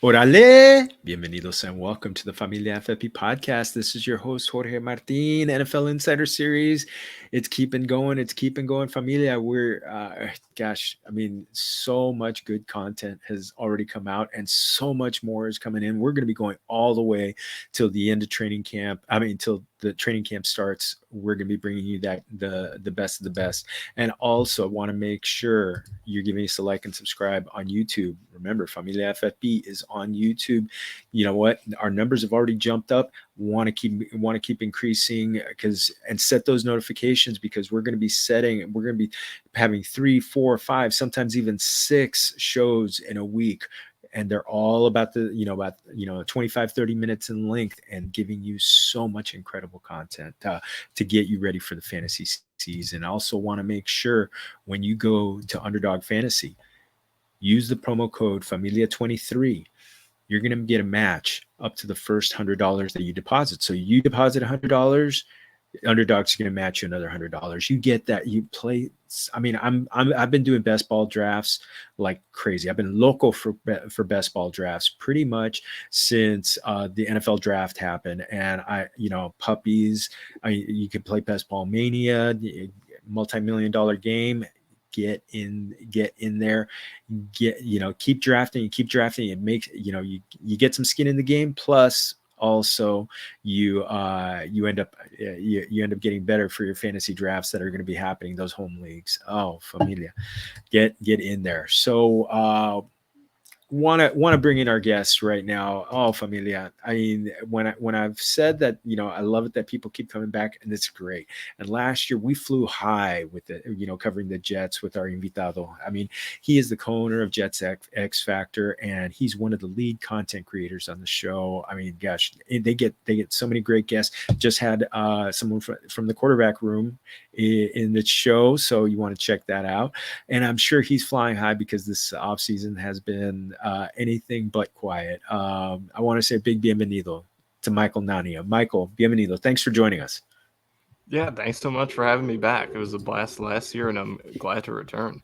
Orale! Bienvenidos and welcome to the Familia FFP podcast. This is your host, Jorge Martin, NFL Insider Series. It's keeping going. It's keeping going, Familia. So much good content has already come out and so much more is coming in. We're going to be going all the way till the end of training camp. Till the training camp starts. We're going to be bringing you the best of the best. And also want to make sure you're giving us a like and subscribe on YouTube. Remember, Familia FFB is on YouTube. You know what? Our numbers have already jumped up. Want to keep increasing and set those notifications because we're going to be having 3, 4, 5, sometimes even 6 shows in a week. And they're all about 25, 30 minutes in length and giving you so much incredible content to get you ready for the fantasy season. I also want to make sure when you go to Underdog Fantasy, use the promo code Familia23. You're going to get a match up to the first $100 that you deposit. So you deposit $100, Underdog's going to match you another $100. You get that. You play. I've been doing best ball drafts like crazy. I've been local for best ball drafts pretty much since the NFL draft happened. And puppies. You can play best ball mania, multi-million-dollar game. Get in there, keep drafting. It makes, you get some skin in the game. Plus also you end up getting better for your fantasy drafts that are going to be happening, those home leagues. Oh, Familia, get in there. So want to bring in our guests right now. Oh, Familia. I mean, when I've said that, I love it that people keep coming back, and it's great. And last year we flew high with it, covering the Jets with our invitado. I mean, he is the co-owner of Jets X-Factor, and he's one of the lead content creators on the show. I mean, gosh, they get so many great guests. Just had someone from the quarterback room in the show, so you want to check that out. And I'm sure he's flying high because this off season has been anything but quiet. I want to say a big bienvenido to Michael Nania. Michael, bienvenido. Thanks for joining us. Yeah, thanks so much for having me back. It was a blast last year, and I'm glad to return.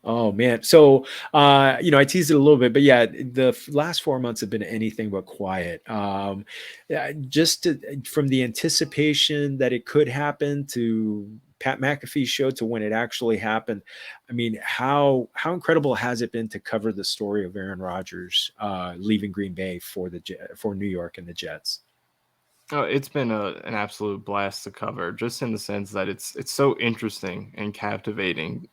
Oh, man. So, I teased it a little bit, but yeah, the last 4 months have been anything but quiet. From the anticipation that it could happen to Pat McAfee's show to when it actually happened. I mean, how incredible has it been to cover the story of Aaron Rodgers leaving Green Bay for New York and the Jets? Oh, it's been an absolute blast to cover, just in the sense that it's so interesting and captivating,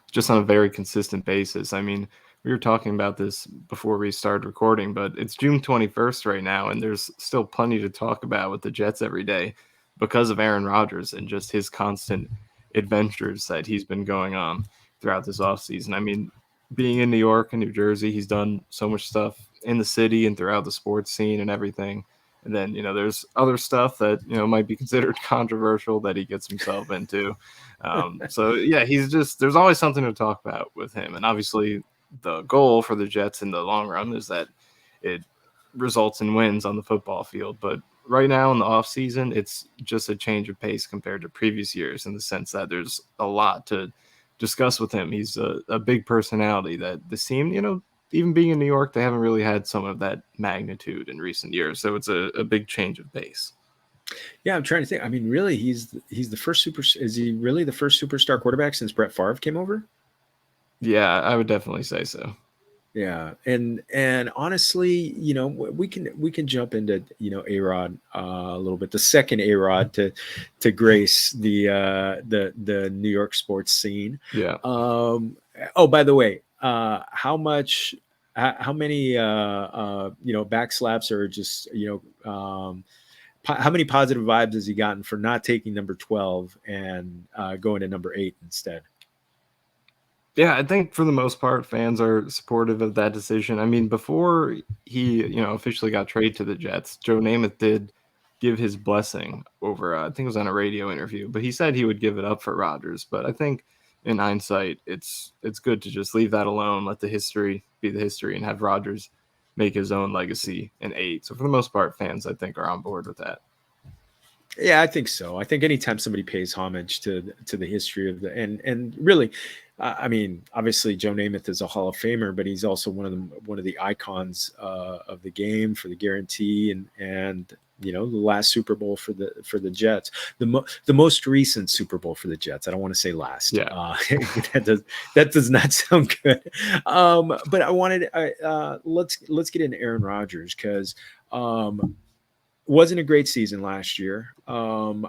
just on a very consistent basis. I mean, we were talking about this before we started recording, but it's June 21st right now, and there's still plenty to talk about with the Jets every day because of Aaron Rodgers and just his constant adventures that he's been going on throughout this offseason. I mean, being in New York and New Jersey, he's done so much stuff in the city and throughout the sports scene and everything. And then, there's other stuff that, might be considered controversial that he gets himself into. So, yeah, there's always something to talk about with him. And obviously the goal for the Jets in the long run is that it results in wins on the football field. But right now in the offseason, it's just a change of pace compared to previous years in the sense that there's a lot to discuss with him. He's a big personality that the team, even being in New York, they haven't really had some of that magnitude in recent years. So it's a big change of pace. Yeah, I'm trying to think. I mean, really, is he really the first superstar quarterback since Brett Favre came over? Yeah, I would definitely say so. Yeah, and honestly, we can jump into A-Rod a little bit. The second A-Rod to grace the New York sports scene. Yeah. Oh, by the way, how many backslaps or just how many positive vibes has he gotten for not taking number 12 and going to number 8 instead? Yeah, I think for the most part, fans are supportive of that decision. I mean, before he, officially got traded to the Jets, Joe Namath did give his blessing over, I think it was on a radio interview, but he said he would give it up for Rodgers. But I think in hindsight, it's good to just leave that alone, let the history be the history, and have Rodgers make his own legacy in 8. So for the most part, fans, I think, are on board with that. Yeah, I think so. I think anytime somebody pays homage to the history of and really, I mean, obviously Joe Namath is a Hall of Famer, but he's also one of the icons of the game for the guarantee and the last Super Bowl for the Jets, the most recent Super Bowl for the Jets. I don't want to say last. Yeah. That does not sound good. But I wanted let's get into Aaron Rodgers because wasn't a great season last year. I'm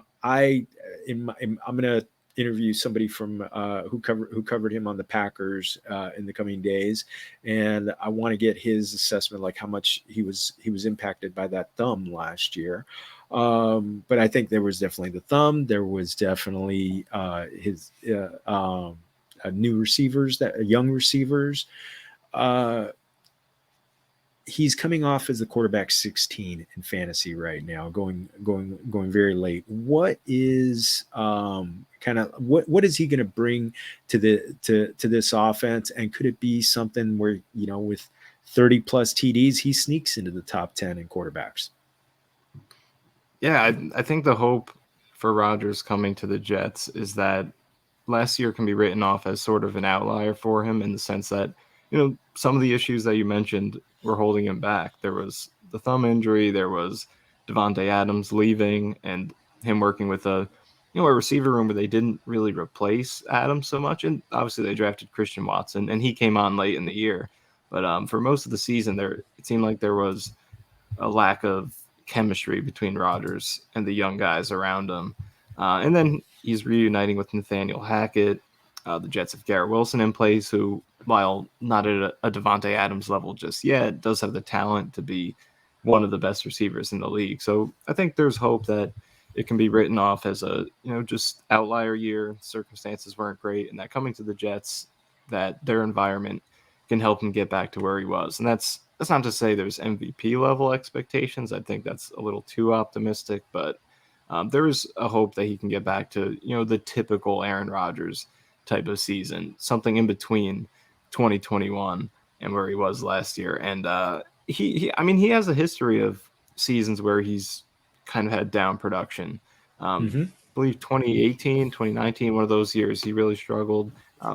gonna interview somebody from who covered him on the Packers in the coming days, and I want to get his assessment, like how much he was impacted by that thumb last year. But I think there was definitely the thumb. There was definitely his new receivers, that young receivers. Uh, he's coming off as the quarterback 16 in fantasy right now, going very late. What is kind of what is he going to bring to this offense? And could it be something where with 30 plus TDs he sneaks into the top 10 in quarterbacks? Yeah, I think the hope for Rodgers coming to the Jets is that last year can be written off as sort of an outlier for him in the sense that, some of the issues that you mentioned were holding him back. There was the thumb injury, there was Devontae Adams leaving, and him working with a receiver room where they didn't really replace Adams so much. And obviously they drafted Christian Watson, and he came on late in the year. But for most of the season, it seemed like there was a lack of chemistry between Rodgers and the young guys around him. And then he's reuniting with Nathaniel Hackett. The Jets have Garrett Wilson in place, who, while not at a Devontae Adams level just yet, does have the talent to be one of the best receivers in the league. So I think there's hope that it can be written off as a just outlier year. Circumstances weren't great, and that coming to the Jets, that their environment can help him get back to where he was. And that's not to say there's MVP level expectations. I think that's a little too optimistic, but there is a hope that he can get back to the typical Aaron Rodgers type of season, something in between 2021 and where he was last year. And he has a history of seasons where he's kind of had down production. I believe 2018, 2019, one of those years, he really struggled.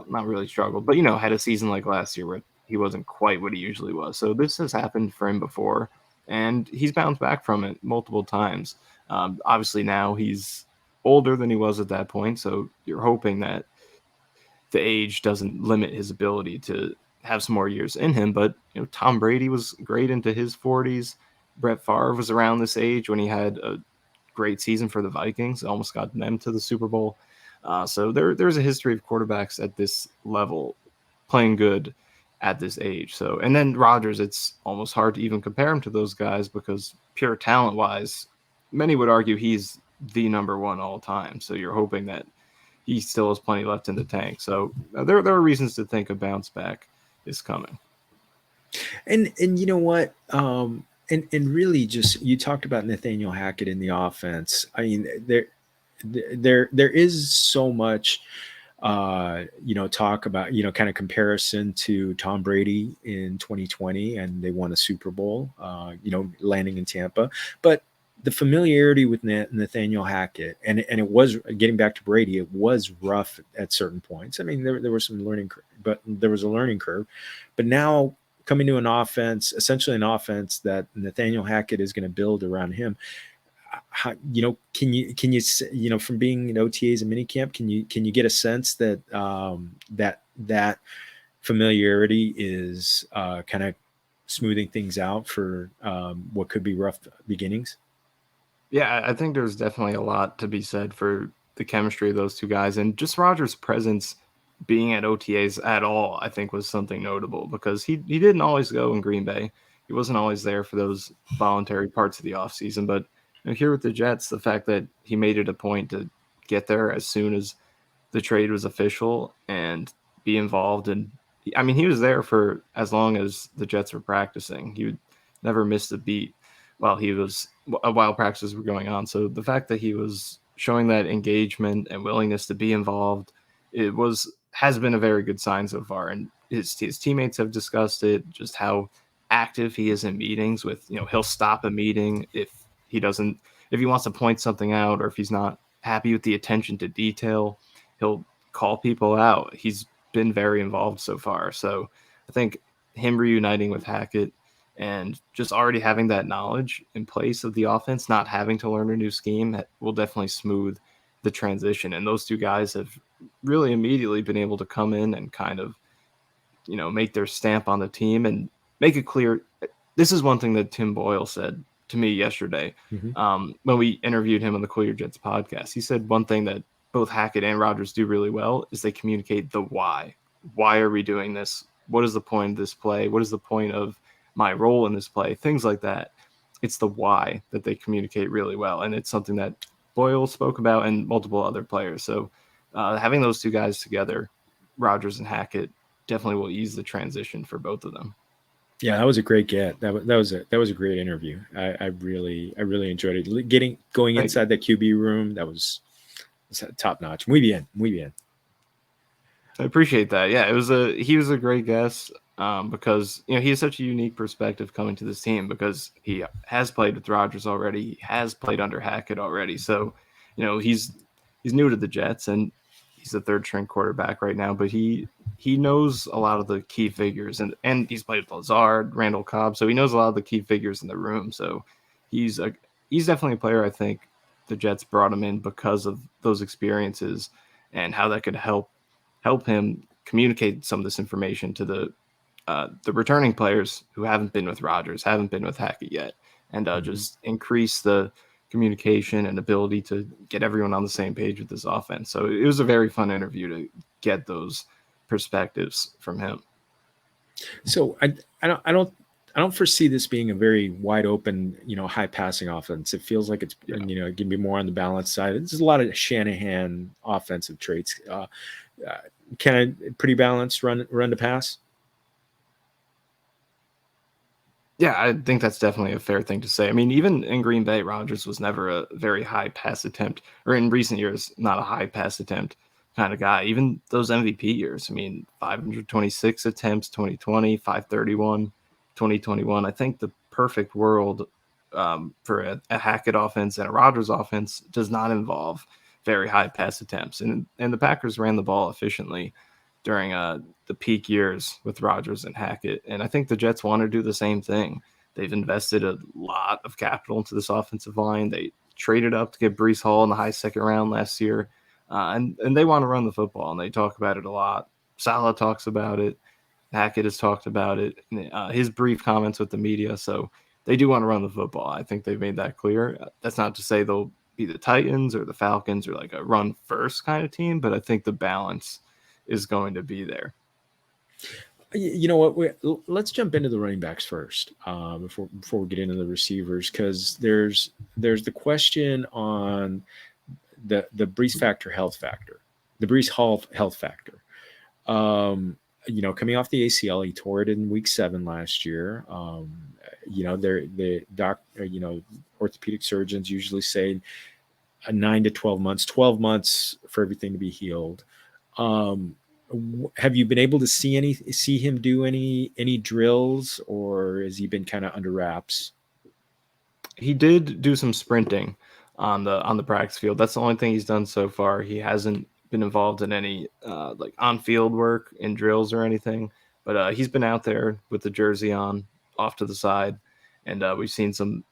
Not really struggled, but had a season like last year where he wasn't quite what he usually was. So this has happened for him before, and he's bounced back from it multiple times. Obviously now he's older than he was at that point, so you're hoping that the age doesn't limit his ability to have some more years in him. But Tom Brady was great into his 40s. Brett Favre was around this age when he had a great season for the Vikings, almost got them to the Super Bowl. So there's a history of quarterbacks at this level playing good at this age. So, and then Rodgers, it's almost hard to even compare him to those guys because pure talent wise, many would argue he's the number one all time. So you're hoping that he still has plenty left in the tank. So there are reasons to think a bounce back is coming. And you know what? And really, just you talked about Nathaniel Hackett in the offense. I mean, there is so much talk about kind of comparison to Tom Brady in 2020, and they won a Super Bowl, landing in Tampa. But the familiarity with Nathaniel Hackett, and it was, getting back to Brady, it was rough at certain points. I mean, there was some learning curve, but there was a learning curve. But now coming to an offense, essentially an offense that Nathaniel Hackett is going to build around him. How, can you from being in OTAs and minicamp, can you get a sense that that familiarity is kind of smoothing things out for what could be rough beginnings? Yeah, I think there's definitely a lot to be said for the chemistry of those two guys, and just Rodgers' presence being at OTAs at all, I think was something notable because he didn't always go in Green Bay. He wasn't always there for those voluntary parts of the offseason, but here with the Jets, the fact that he made it a point to get there as soon as the trade was official and be involved. And I mean, he was there for as long as the Jets were practicing. He would never miss a beat while practices were going on. So the fact that he was showing that engagement and willingness to be involved, has been a very good sign so far. And his teammates have discussed it, just how active he is in meetings with, he'll stop a meeting if he wants to point something out, or if he's not happy with the attention to detail, he'll call people out. He's been very involved so far. So I think him reuniting with Hackett and just already having that knowledge in place of the offense, not having to learn a new scheme, will definitely smooth the transition. And those two guys have really immediately been able to come in and kind of, make their stamp on the team and make it clear. This is one thing that Tim Boyle said to me yesterday when we interviewed him on the Cool Your Jets podcast. He said one thing that both Hackett and Rodgers do really well is they communicate the why. Why are we doing this? What is the point of this play? What is the point of my role in this play? Things like that. It's the why that they communicate really well. And it's something that Boyle spoke about and multiple other players. So having those two guys together, Rodgers and Hackett, definitely will ease the transition for both of them. Yeah, that was a great get. That was a great interview. I really enjoyed it. Going inside that QB room, that was top notch. Muy bien. I appreciate that. Yeah, he was a great guest because he has such a unique perspective coming to this team because he has played with Rodgers already. He has played under Hackett already. So, he's new to the Jets and he's the third string quarterback right now, but he knows a lot of the key figures and he's played with Lazard, Randall Cobb, so he knows a lot of the key figures in the room. So he's definitely a player. I think the Jets brought him in because of those experiences and how that could help him communicate some of this information to the returning players who haven't been with Rodgers, haven't been with Hackett yet, and just increase the communication and ability to get everyone on the same page with this offense. So it was a very fun interview to get those perspectives from him. So I don't foresee this being a very wide open, high passing offense. It feels like it's it can be more on the balance side. There's a lot of Shanahan offensive traits. Can a pretty balanced run to pass? Yeah, I think that's definitely a fair thing to say. I mean, even in Green Bay, Rodgers was never a very high pass attempt, or in recent years, not a high pass attempt kind of guy. Even those MVP years, I mean, 526 attempts, 2020, 531, 2021. I think the perfect world for a Hackett offense and a Rodgers offense does not involve very high pass attempts. And the Packers ran the ball efficiently during the peak years with Rodgers and Hackett. And I think the Jets want to do the same thing. They've invested a lot of capital into this offensive line. They traded up to get Breece Hall in the high second round last year. And they want to run the football, and they talk about it a lot. Salud talks about it. Hackett has talked about it. His brief comments with the media. So they do want to run the football. I think they've made that clear. That's not to say they'll be the Titans or the Falcons or like a run first kind of team, but I think the balance is going to be there. You know what? Let's jump into the running backs first before we get into the receivers, because there's the question on the Breece Hall health factor. Coming off the ACL, he tore it in week 7 last year. Orthopedic surgeons usually say 9 to 12 months, 12 months for everything to be healed. Have you been able to see him do any drills, or has he been kind of under wraps? He did do some sprinting on the practice field. That's the only thing he's done so far. He hasn't been involved in any like on-field work in drills or anything, but he's been out there with the jersey on off to the side, and we've seen some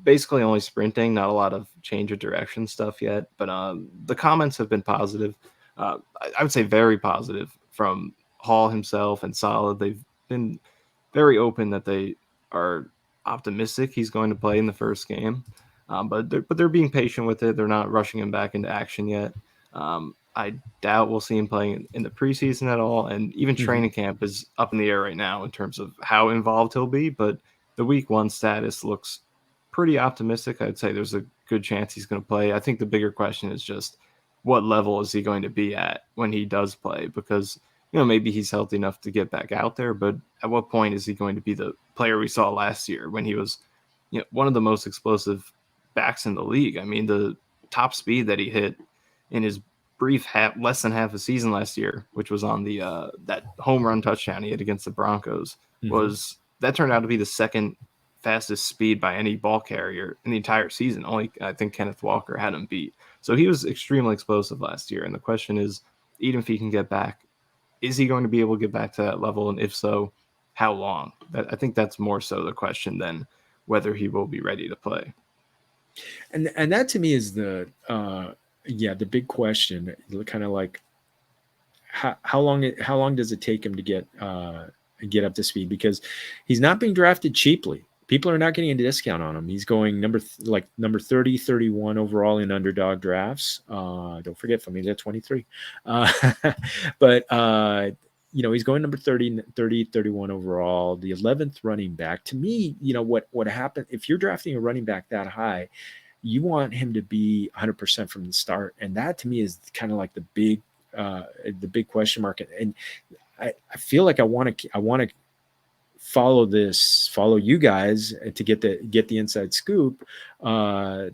basically only sprinting, not a lot of change of direction stuff yet, but the comments have been positive. I would say very positive from Hall himself and Salud. They've been very open that they are optimistic he's going to play in the first game, but they're being patient with it. They're not rushing him back into action yet. I doubt we'll see him playing in the preseason at all, and even training camp is up in the air right now in terms of how involved he'll be, but the week 1 status looks pretty optimistic. I'd say there's a good chance he's going to play. I think the bigger question is just what level is he going to be at when he does play? Because, maybe he's healthy enough to get back out there, but at what point is he going to be the player we saw last year when he was, one of the most explosive backs in the league? I mean, the top speed that he hit in his brief less than half a season last year, which was on the that home run touchdown he had against the Broncos, that turned out to be the second fastest speed by any ball carrier in the entire season. Only I think Kenneth Walker had him beat. So he was extremely explosive last year. And the question is, even if he can get back is he going to be able to get back to that level? And if so, how long? I think that's more so the question than whether he will be ready to play. And that to me is the the big question, kind of like how long does it take him to get up to speed, because he's not being drafted cheaply. People are not getting a discount on him. He's going number 30, 31 overall in underdog drafts. Don't forget Familia 23. But he's going number 30, 31 overall, the 11th running back. To me, what happened if you're drafting a running back that high, you want him to be 100% from the start. And that to me is kind of like the big question mark. And I feel like I want to follow you guys to get the inside scoop, to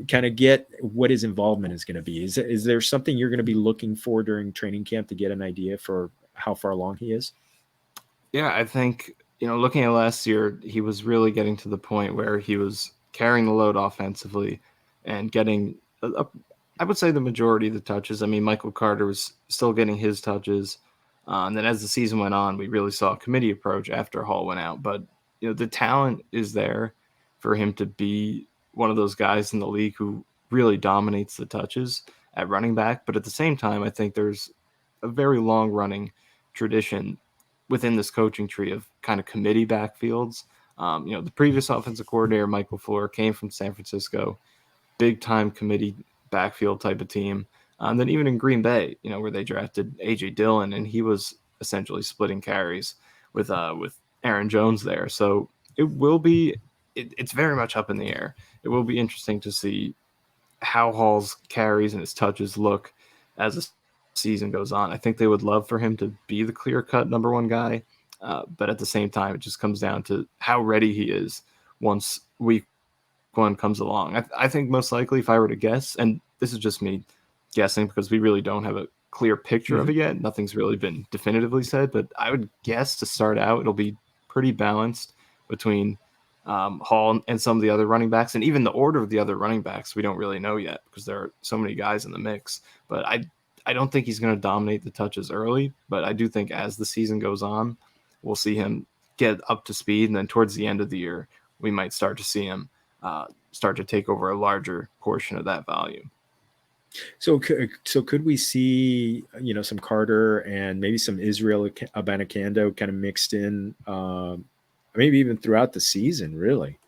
kind of get what his involvement is going to be. Is there something you're going to be looking for during training camp to get an idea for how far along he is? Yeah, I think, looking at last year, he was really getting to the point where he was carrying the load offensively and getting, I would say, the majority of the touches. I mean, Michael Carter was still getting his touches. And then as the season went on, we really saw a committee approach after Hall went out. But, the talent is there for him to be one of those guys in the league who really dominates the touches at running back. But at the same time, I think there's a very long running tradition within this coaching tree of kind of committee backfields. The previous offensive coordinator, Michael Floor, came from San Francisco, big time committee backfield type of team. And then even in Green Bay, where they drafted A.J. Dillon, and he was essentially splitting carries with Aaron Jones there. So it will be, it's very much up in the air. It will be interesting to see how Hall's carries and his touches look as the season goes on. I think they would love for him to be the clear-cut number one guy, but at the same time, it just comes down to how ready he is once week one comes along. I think most likely, if I were to guess, and this is just me guessing because we really don't have a clear picture of it yet, nothing's really been definitively said, but I would guess to start out, it'll be pretty balanced between Hall and some of the other running backs, and even the order of the other running backs we don't really know yet because there are so many guys in the mix. But I don't think he's going to dominate the touches early, but I do think as the season goes on, we'll see him get up to speed, and then towards the end of the year, we might start to see him start to take over a larger portion of that volume. So could we see, some Carter and maybe some Israel Abanikando kind of mixed in, maybe even throughout the season, really?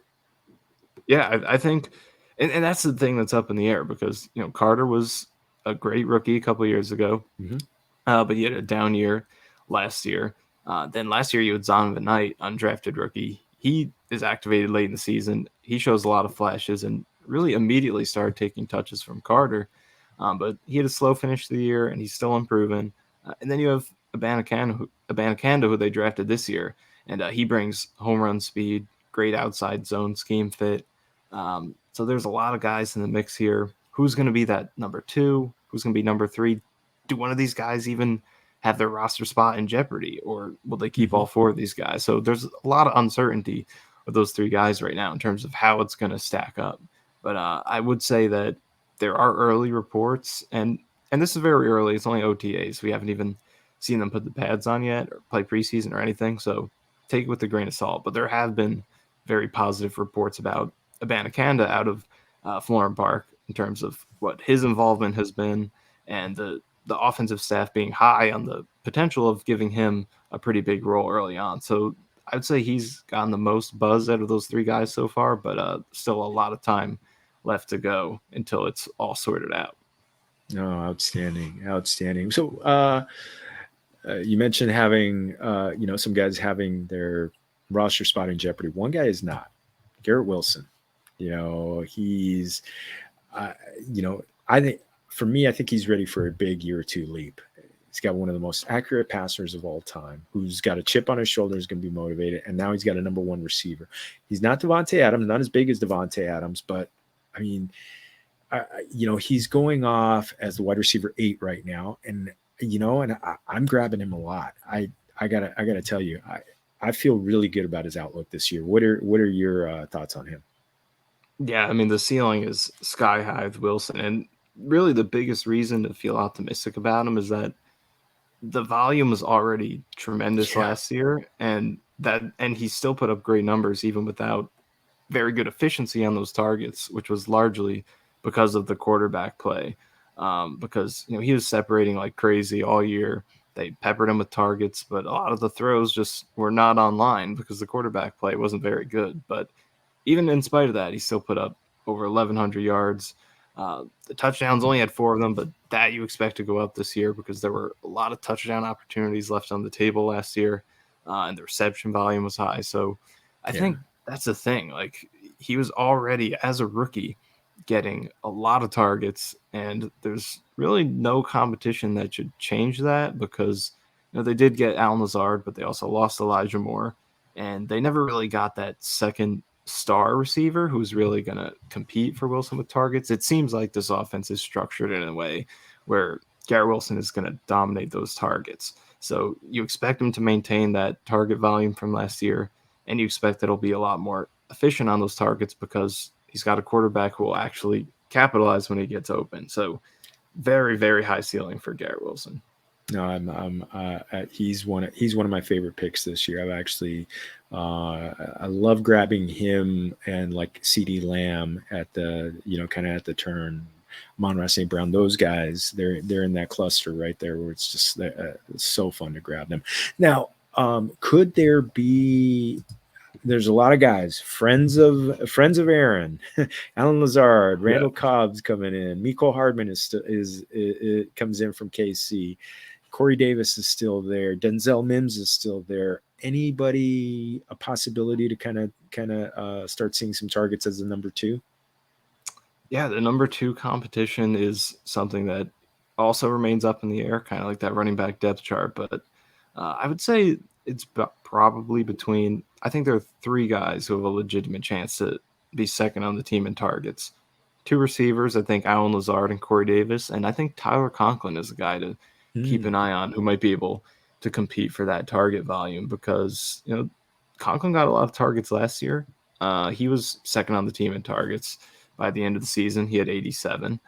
Yeah, I think, and that's the thing that's up in the air because, Carter was a great rookie a couple of years ago, but he had a down year last year. Then last year you had Zonovan Knight, undrafted rookie. He is activated late in the season. He shows a lot of flashes and really immediately started taking touches from Carter. But he had a slow finish to the year, and he's still improving. And then you have Abanikando, who they drafted this year, and he brings home run speed, great outside zone scheme fit. So there's a lot of guys in the mix here. Who's going to be that number two? Who's going to be number three? Do one of these guys even have their roster spot in jeopardy, or will they keep all four of these guys? So there's a lot of uncertainty with those three guys right now in terms of how it's going to stack up. But I would say that there are early reports, and this is very early. It's only OTAs. We haven't even seen them put the pads on yet or play preseason or anything. So take it with a grain of salt. But there have been very positive reports about Abanikanda out of Florham Park in terms of what his involvement has been and the offensive staff being high on the potential of giving him a pretty big role early on. So I'd say he's gotten the most buzz out of those three guys so far, but still a lot of time left to go until it's all sorted out. Oh, outstanding. So you mentioned having, some guys having their roster spot in jeopardy. One guy is not. Garrett Wilson. He's, I think for me, I think he's ready for a big year or two leap. He's got one of the most accurate passers of all time, who's got a chip on his shoulder, is going to be motivated, and now he's got a number one receiver. He's not Devontae Adams, not as big as Devontae Adams, but I mean, he's going off as the wide receiver 8 right now, and I'm grabbing him a lot. I gotta tell you, I feel really good about his outlook this year. What are your thoughts on him? Yeah, I mean, the ceiling is sky high with Wilson, and really the biggest reason to feel optimistic about him is that the volume was already tremendous Yeah. last year, and he still put up great numbers even without very good efficiency on those targets, which was largely because of the quarterback play. Because he was separating like crazy all year. They peppered him with targets, but a lot of the throws just were not online because the quarterback play wasn't very good. But even in spite of that, he still put up over 1,100 yards. The touchdowns only had 4 of them, but that you expect to go up this year because there were a lot of touchdown opportunities left on the table last year, and the reception volume was high. So I think that's the thing. Like, he was already, as a rookie, getting a lot of targets, and there's really no competition that should change that because they did get Al Lazard, but they also lost Elijah Moore, and they never really got that second star receiver who's really going to compete for Wilson with targets. It seems like this offense is structured in a way where Garrett Wilson is going to dominate those targets. So you expect him to maintain that target volume from last year, and you expect that he'll be a lot more efficient on those targets because he's got a quarterback who will actually capitalize when he gets open. So very, very high ceiling for Garrett Wilson. No, he's one of my favorite picks this year. I've actually, I love grabbing him and like CD Lamb at the, kind of at the turn. Monroe St. Brown, those guys, they're in that cluster right there where it's just it's so fun to grab them. Now, could there be? There's a lot of guys, friends of Aaron, Alan Lazard, Randall Cobb's coming in. Mecole Hardman is comes in from KC. Corey Davis is still there. Denzel Mims is still there. Anybody a possibility to kind of start seeing some targets as the number 2? Yeah, the number 2 competition is something that also remains up in the air, kind of like that running back depth chart. But I would say it's probably between, I think there are 3 guys who have a legitimate chance to be second on the team in targets. 2 receivers, I think Alan Lazard and Corey Davis. And I think Tyler Conklin is a guy to keep an eye on who might be able to compete for that target volume because, Conklin got a lot of targets last year. He was second on the team in targets. By the end of the season, he had 87.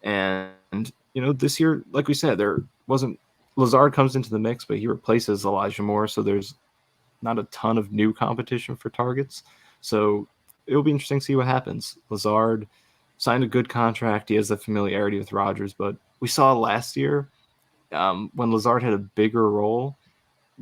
And, this year, like we said, there wasn't – Lazard comes into the mix, but he replaces Elijah Moore, so there's not a ton of new competition for targets. So it'll be interesting to see what happens. Lazard signed a good contract. He has the familiarity with Rodgers, but we saw last year when Lazard had a bigger role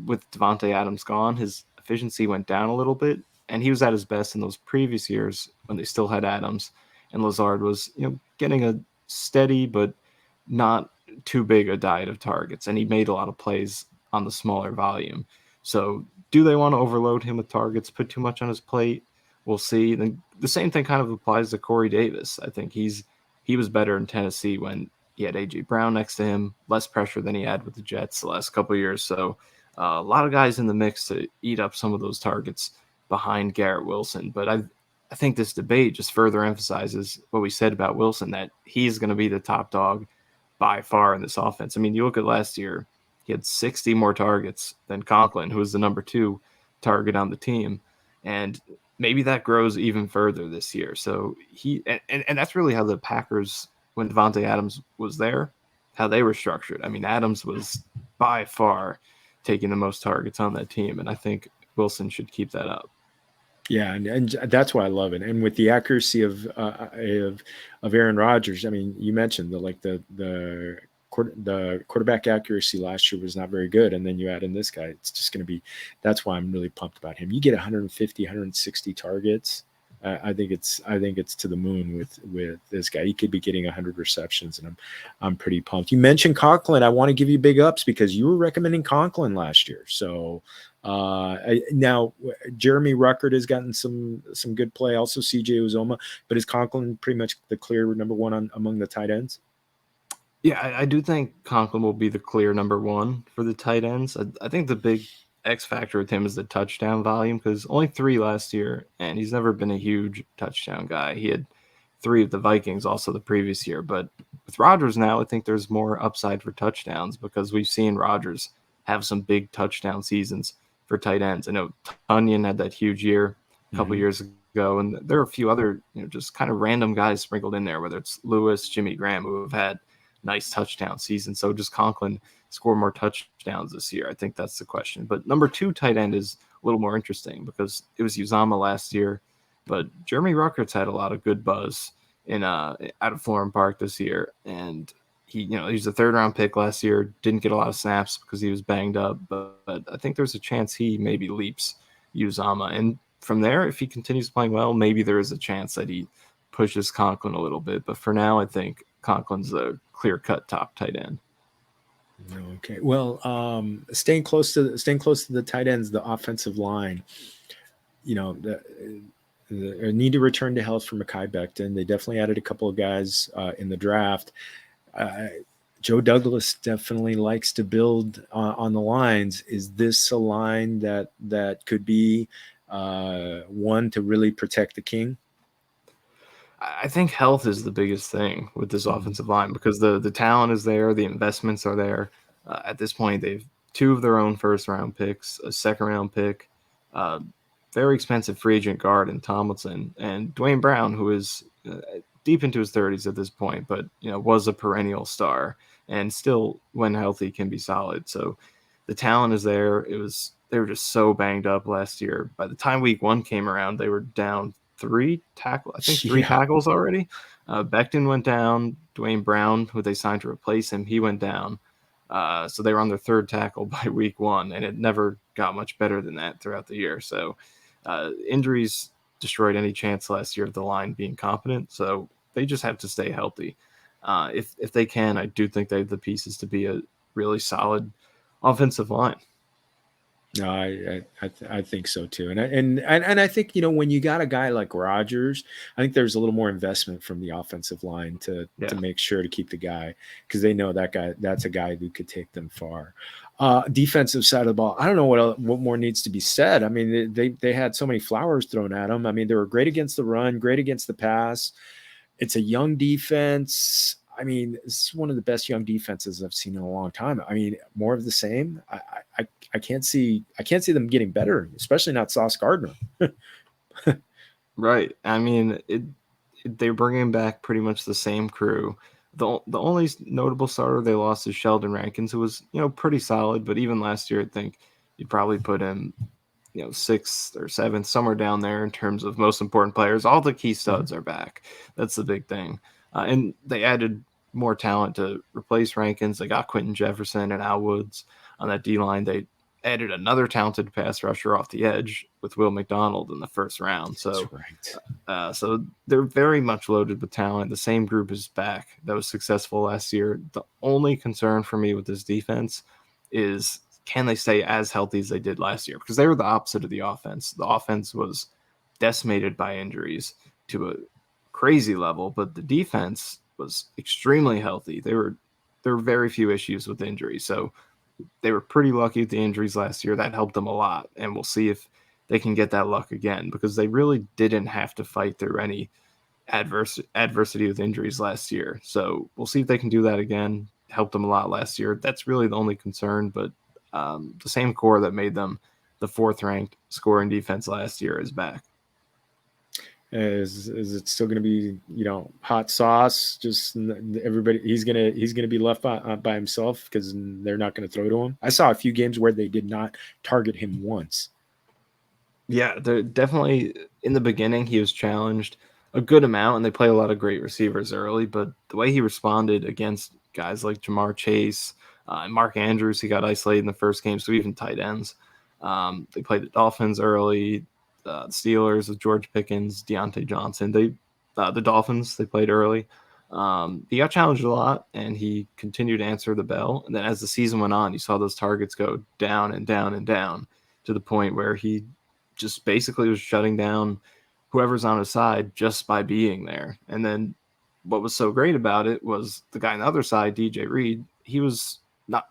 with Devontae Adams gone, his efficiency went down a little bit, and he was at his best in those previous years when they still had Adams. And Lazard was, getting a steady but not too big a diet of targets, and he made a lot of plays on the smaller volume. So do they want to overload him with targets, put too much on his plate? We'll see. Then the same thing kind of applies to Corey Davis. I think he was better in Tennessee when he had A.J. Brown next to him, less pressure than he had with the Jets the last couple of years. So a lot of guys in the mix to eat up some of those targets behind Garrett Wilson. But I think this debate just further emphasizes what we said about Wilson, that he's going to be the top dog by far in this offense. I mean, you look at last year, he had 60 more targets than Conklin, who was the number 2 target on the team. And maybe that grows even further this year. So and that's really how the Packers, when Devontae Adams was there, how they were structured. I mean, Adams was by far taking the most targets on that team. And I think Wilson should keep that up. Yeah, and that's why I love it. And with the accuracy of Aaron Rodgers, I mean, you mentioned the quarterback accuracy last year was not very good, and then you add in this guy, it's just going to be. That's why I'm really pumped about him. You get 150, 160 targets. I think it's to the moon with this guy. He could be getting 100 receptions, and I'm pretty pumped. You mentioned Conklin. I want to give you big ups because you were recommending Conklin last year. So now Jeremy Ruckert has gotten some good play. Also CJ Uzoma, but is Conklin pretty much the clear number 1 among the tight ends? Yeah, I do think Conklin will be the clear number 1 for the tight ends. I think the big X factor with him is the touchdown volume because only 3 last year, and he's never been a huge touchdown guy. He had 3 with the Vikings also the previous year. But with Rodgers now, I think there's more upside for touchdowns because we've seen Rodgers have some big touchdown seasons for tight ends. I know Tunyon had that huge year a couple years ago, and there are a few other just kind of random guys sprinkled in there, whether it's Lewis, Jimmy Graham, who have had nice touchdown season. So does Conklin score more touchdowns this year? I think that's the question. But number 2 tight end is a little more interesting because it was Uzama last year, but Jeremy Ruckert's had a lot of good buzz in out of Florham Park this year, and he was a 3rd-round pick last year, didn't get a lot of snaps because he was banged up, but I think there's a chance he maybe leaps Uzama, and from there, if he continues playing well, maybe there is a chance that he pushes Conklin a little bit. But for now, I think Conklin's a clear-cut top tight end. Okay. Well, staying close to the tight ends, the offensive line, the need to return to health for Mekhi Becton. They definitely added a couple of guys in the draft. Joe Douglas definitely likes to build on the lines. Is this a line that could be one to really protect the king? I think health is the biggest thing with this offensive line because the talent is there, the investments are there. At this point, they've 2 of their own 1st-round picks, a 2nd-round pick, very expensive free agent guard in Tomlinson, and Dwayne Brown, who is deep into his 30s at this point, but was a perennial star and still, when healthy, can be solid. So the talent is there. They were just so banged up last year. By the time week 1 came around, they were down 3 tackles already. Becton went down. Dwayne Brown, who they signed to replace him, he went down. So they were on their 3rd tackle by week 1, and it never got much better than that throughout the year. So injuries destroyed any chance last year of the line being competent. So they just have to stay healthy. If they can, I do think they have the pieces to be a really solid offensive line. No, I think so too, and I think when you got a guy like Rodgers, I think there's a little more investment from the offensive line to make sure to keep the guy, because they know that's a guy who could take them far. Defensive side of the ball, I don't know what more needs to be said. I mean, they had so many flowers thrown at them. I mean, they were great against the run, great against the pass. It's a young defense. I mean, this is one of the best young defenses I've seen in a long time. I mean, more of the same. I can't see them getting better, especially not Sauce Gardner. Right. I mean, they're bringing back pretty much the same crew. The only notable starter they lost is Sheldon Rankins, who was pretty solid, but even last year, I think you'd probably put him 6th or 7th, somewhere down there in terms of most important players. All the key studs are back. That's the big thing. And they added more talent to replace Rankins. They got Quentin Jefferson and Al Woods on that D-line. They added another talented pass rusher off the edge with Will McDonald in the 1st round. So, so they're very much loaded with talent. The same group is back that was successful last year. The only concern for me with this defense is, can they stay as healthy as they did last year? Because they were the opposite of the offense. The offense was decimated by injuries to a crazy level, but the defense was extremely healthy. There were very few issues with injuries. So they were pretty lucky with the injuries last year. That helped them a lot. And we'll see if they can get that luck again, because they really didn't have to fight through any adversity with injuries last year. So we'll see if they can do that again. Helped them a lot last year. That's really the only concern, but the same core that made them the 4th-ranked scoring defense last year is back. Is it still going to be hot sauce? Just everybody, he's gonna be left by himself because they're not going to throw to him. I saw a few games where they did not target him once. Yeah, they're definitely, in the beginning he was challenged a good amount, and they play a lot of great receivers early. But the way he responded against guys like Jamar Chase and Mark Andrews, he got isolated in the first game. So even tight ends, they played the Dolphins early. The Steelers with George Pickens, Deontay Johnson. The Dolphins, they played early. He got challenged a lot, and he continued to answer the bell. And then as the season went on, you saw those targets go down and down and down to the point where he just basically was shutting down whoever's on his side just by being there. And then what was so great about it was the guy on the other side, DJ Reed, he was not,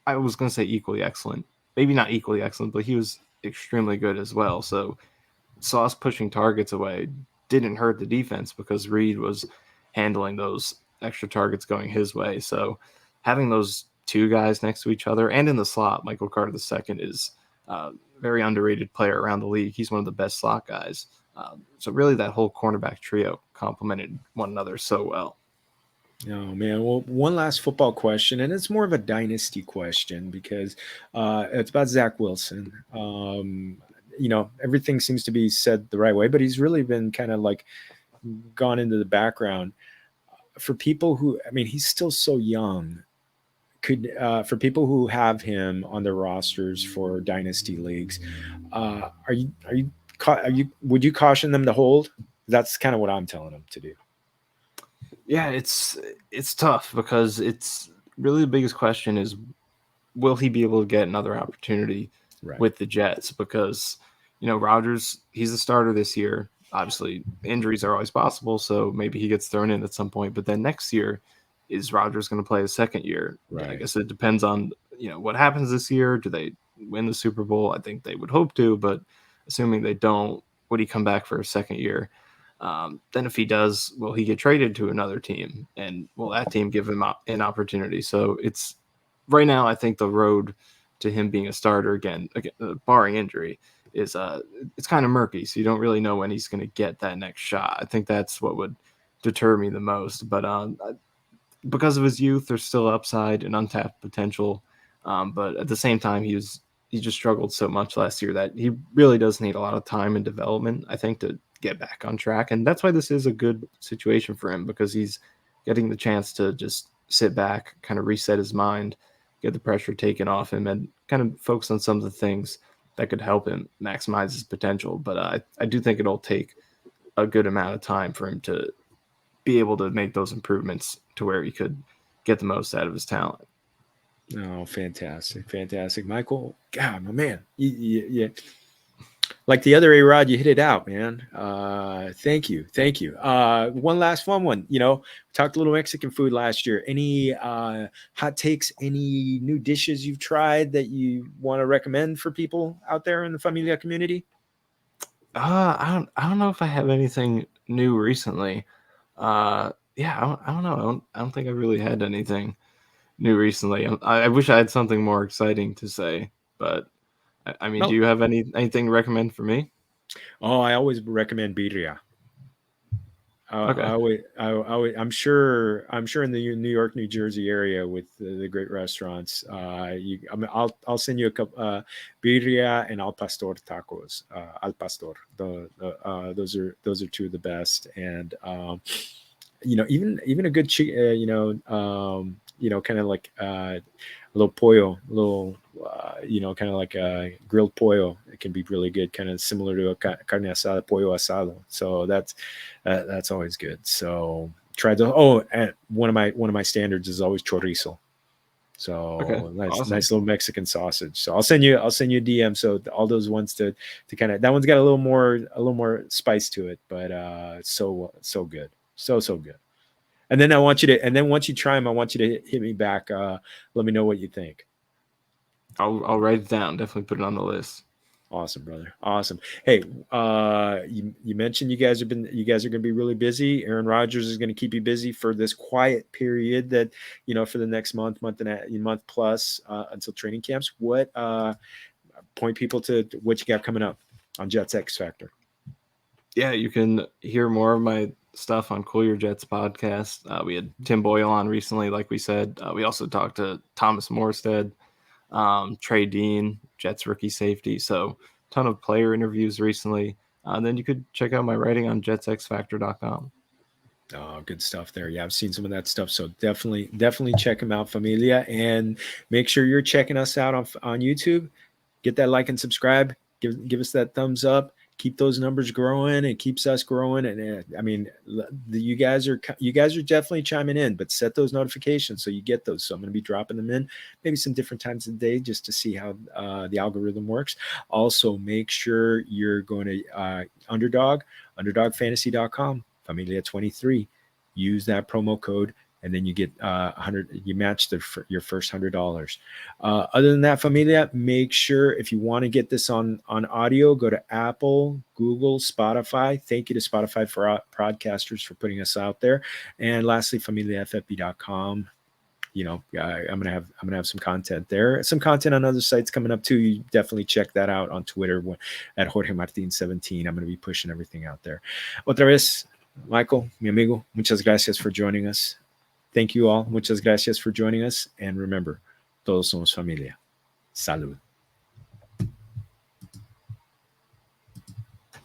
I was going to say equally excellent. Maybe not equally excellent, but he was extremely good as well. So Sauce pushing targets away didn't hurt the defense because Reed was handling those extra targets going his way. So having those 2 guys next to each other, and in the slot, Michael Carter II is a very underrated player around the league. He's one of the best slot guys. So really that whole cornerback trio complemented one another so well. Oh man. Well, one last football question, and it's more of a dynasty question because it's about Zach Wilson. Everything seems to be said the right way, but he's really been kind of like gone into the background. For people who, I mean, he's still so young. Could For people who have him on their rosters for dynasty leagues, would you caution them to hold? That's kind of what I'm telling them to do. Yeah, it's tough because it's really the biggest question is will he be able to get another opportunity Right. with the Jets? Because Rodgers, he's the starter this year. Obviously, injuries are always possible, so maybe he gets thrown in at some point. But then next year, is Rodgers going to play his second year? I Right. guess it depends on what happens this year. Do they win the Super Bowl? I think they would hope to, but assuming they don't, would he come back for a second year? Then if he does, will he get traded to another team? And will that team give him an opportunity? So it's right now, I think the road to him being a starter again barring injury, is it's kind of murky. So you don't really know when he's going to get that next shot. I think that's what would deter me the most. But because of his youth, there's still upside and untapped potential. But at the same time, he just struggled so much last year that he really does need a lot of time and development, I think, to get back on track. And that's why this is a good situation for him, because he's getting the chance to just sit back, kind of reset his mind, get the pressure taken off him, and kind of focus on some of the things that could help him maximize his potential. But I do think it'll take a good amount of time for him to be able to make those improvements to where he could get the most out of his talent. Oh, fantastic, fantastic, Michael. God, my man, like the other A-Rod, you hit it out, man. Thank you, thank you. One last fun one. Talked a little Mexican food last year. Any hot takes? Any new dishes you've tried that you want to recommend for people out there in the Familia community? I don't know if I have anything new recently. Yeah, I don't know. I don't think I really had anything new recently. I wish I had something more exciting to say, but I mean, do No. you have anything to recommend for me? Oh, I always recommend birria. Okay. I'm sure in the New York, New Jersey area with the great restaurants. I'll send you a couple birria and al pastor tacos. Al pastor, those are two of the best. And even a good kind of like a little pollo, a little kind of like a grilled pollo. It can be really good, kind of similar to a carne asada, pollo asado. So that's always good. So try the and one of my standards is always chorizo. Okay. So nice Awesome. little Mexican sausage. So I'll send you a DM. So all those ones to kind of, that one's got a little more spice to it, but so good, so good. And then once you try them, I want you to hit me back. Let me know what you think. I'll write it down. Definitely put it on the list. Awesome, brother. Awesome. Hey, you mentioned you guys are going to be really busy. Aaron Rodgers is going to keep you busy for this quiet period that, for the next month plus until training camps. What point people to what you got coming up on Jets X-Factor? Yeah, you can hear more of my stuff on Cool Your Jets podcast. We had Tim Boyle on recently, like we said. We also talked to Thomas Morstead, Trey Dean, Jets rookie safety. So ton of player interviews recently. And then you could check out my writing on jetsxfactor.com. Oh, good stuff there. Yeah, I've seen some of that stuff. So definitely check them out, Familia, and make sure you're checking us out on YouTube. Get that like and subscribe. Give us that thumbs up. Keep those numbers growing. It keeps us growing. And I mean, you guys are definitely chiming in, but set those notifications so you get those. So I'm going to be dropping them in maybe some different times of the day just to see how the algorithm works. Also, make sure you're going to underdogfantasy.com, Familia 23. Use that promo code, and then you get 100. You match your first $100. Other than that, Familia, make sure if you want to get this on audio, go to Apple, Google, Spotify. Thank you to Spotify for podcasters for putting us out there. And lastly, FamiliaFFB.com. I'm gonna have some content there, some content on other sites coming up too. You definitely check that out on Twitter at Jorge Martin 17. I'm gonna be pushing everything out there. Otra vez, Michael, mi amigo, muchas gracias for joining us. Thank you all. Muchas gracias for joining us. And remember, todos somos familia. Salud.